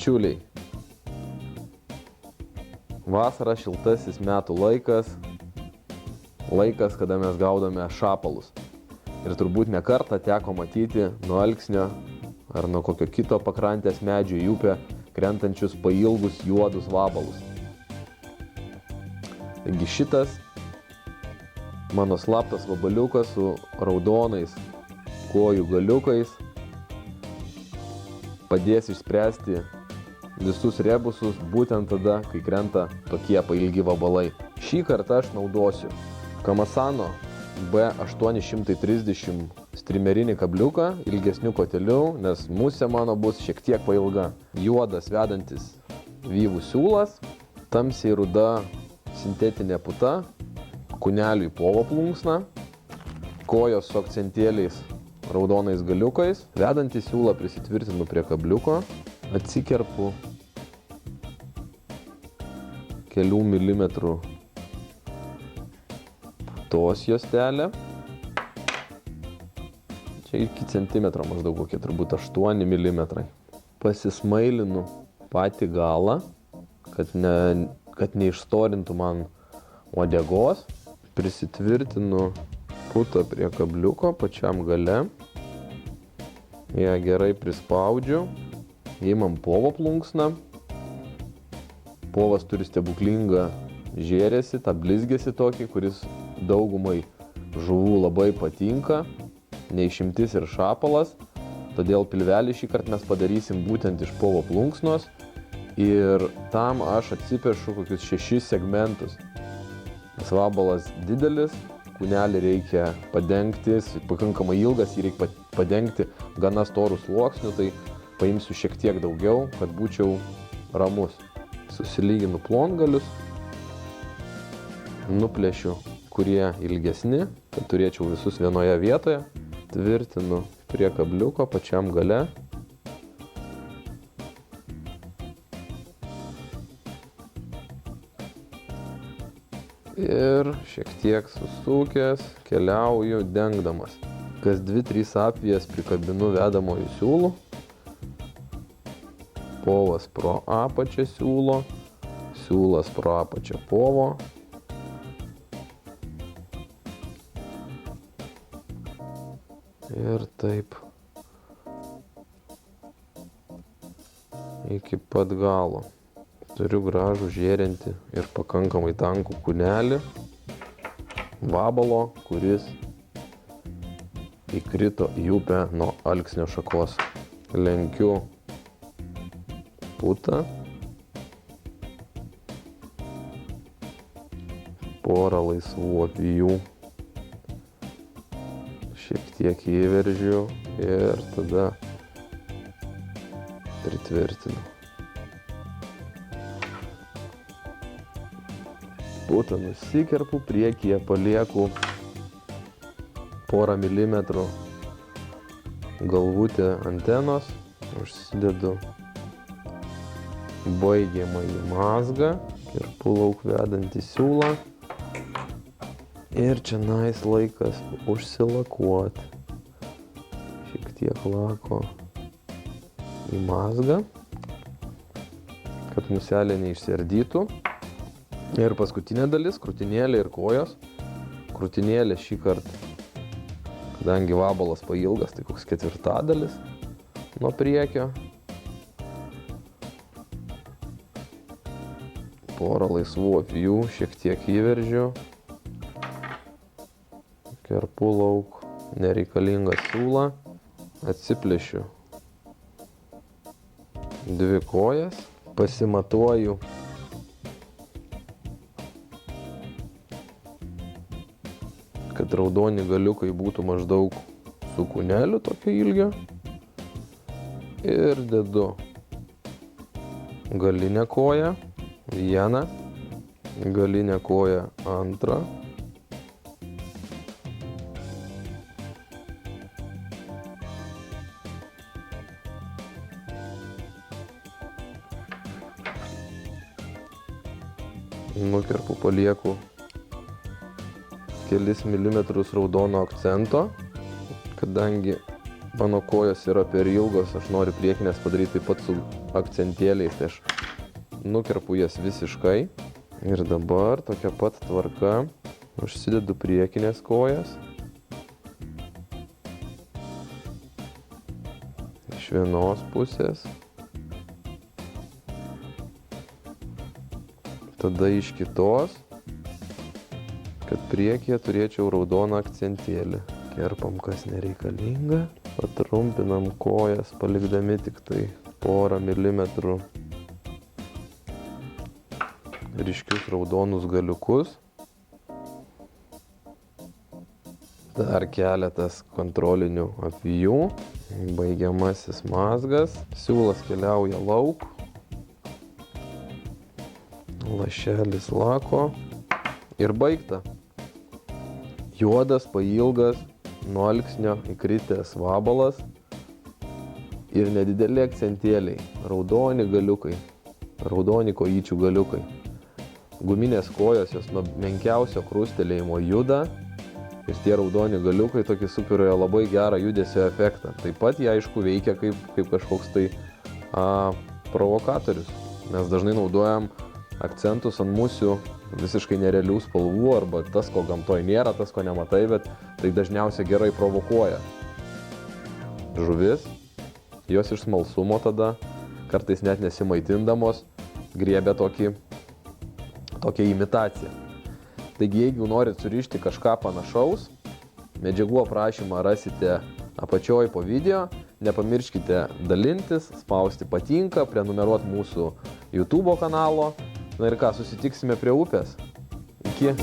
Bičiuliai, vasara šiltasis metų laikas, kada mes gaudome šapalus. Ir turbūt ne kartą teko matyti nuo Alksnio ar nuo kokio kito pakrantės medžio į upę krentančius pailgus juodus vabalus. Taigi šitas mano slaptas vabaliukas su raudonais kojų galiukais padės išspręsti visus rebusus būtent tada, kai krenta tokie pailgi vabalai. Šį kartą aš naudosiu Kamasano B830 strimerinį kabliuką ilgesniu koteliu, nes musė mano bus šiek tiek pailga. Juodas vedantis vyvų siūlas, tamsiai ruda sintetinė puta, kūneliui povo plunksna, kojos su akcentėliais raudonais galiukais, vedantį siūlą prisitvirtinu prie kabliuko, atsikerpu kelių milimetrų putos juostelę. Čia iki centimetro maždaug kokie turbūt 8 milimetrai. Pasismailinu patį galą, kad neišstorintų man uodegos. Prisitvirtinu putą prie kabliuko pačiam gale. Ją gerai prispaudžiu. Įmam povo plunksną. Povas turi stebuklingą žėresį, tą blizgesį tokį, kuris daugumai žuvų labai patinka. Neišimtis ir šapalas. Todėl pilvelį šį kartą mes padarysim būtent iš povo plunksnos. Ir tam aš atsipešu kokius 6 segmentus. Nes vabalas didelis, kūnelį reikia padengti, pakankamai ilgas, jį reikia padengti gana storų sluoksnių, tai paimsiu šiek tiek daugiau, kad būčiau ramus. Susilyginu plongalius, nuplėšiu, kurie ilgesni, kad turėčiau visus vienoje vietoje, tvirtinu prie kabliuko pačiam gale. Ir šiek tiek susukęs keliauju dengdamas. Kas 2-3 apvijas prikabinu vedamojų siūlų. Povas pro apačią siūlo, siūlas pro apačią povo. Ir taip iki pat galo. Turiu gražų žėrintį ir pakankamai tankų kūnelį vabalo, kuris įkrito į upę nuo Alksnio šakos. Lenkiu putą, porą laisvų apvijų, šiek tiek įveržiu ir tada pritvirtinu. Putą nusikerpu, priekyje palieku porą milimetrų galvutę antenos, užsidedu baigiamąjį mazgą, kerpu lauk vedantį siūlą ir čia laikas užsilakuoti. Šiek tiek lako į mazgą, kad muselė neišsiardytų. Ir paskutinė dalis, krūtinėlė ir kojos. Krūtinėlė šį kartą, kadangi vabalas pailgas, tai koks 1/4 nuo priekio. Porą laisvų apvijų, šiek tiek įveržiu. Kerpu lauk nereikalingą siūlą. Atsiplėšiu 2 kojas. Pasimatuoju kad raudoni galiukai būtų maždaug su kūneliu tokio ilgio. Ir dedu galinę koją, vieną, galinę koją antrą. Nukerpu, palieku kelis milimetrus raudono akcento, kadangi mano kojos yra per ilgos, aš noriu priekinės padaryti taip pat su akcentėliais, tai aš nukerpu jas visiškai. Ir dabar tokia pat tvarka užsidedu priekinės kojas. Iš vienos pusės. Tada iš kitos, kad priekyje turėčiau raudoną akcentėlį. Kerpam, kas nereikalinga. Patrumpinam kojas, palikdami tik tai porą milimetrų ryškius raudonus galiukus. Dar keletas kontrolinių apvijų. Baigiamasis mazgas. Siūlas keliauja lauk. Lašelis lako. Ir baigta. Juodas, pailgas, nuo alksnio įkritęs vabalas. Ir nedideli akcentėliai. Raudoni galiukai. Raudoni kojyčių galiukai. Guminės kojos jos nuo menkiausio krustelėjimo juda. Ir tie raudoni galiukai tokį sukuria labai gerą judesio efektą. Taip pat jie aišku veikia kaip kažkoks tai provokatorius. Mes dažnai naudojam akcentus ant musių visiškai nerealių spalvų arba tas, ko gamtoj nėra, tas, ko nematai, bet tai dažniausiai gerai provokuoja žuvis. Jos iš smalsumo tada, kartais net nesimaitindamos, griebia tokią imitaciją. Taigi, jeigu norit surišti kažką panašaus, medžiagų aprašymą rasite apačioj po video. Nepamirškite dalintis, spausti patinka, prenumeruoti mūsų YouTube kanalo. Na ir ką, susitiksime prie upės. Iki.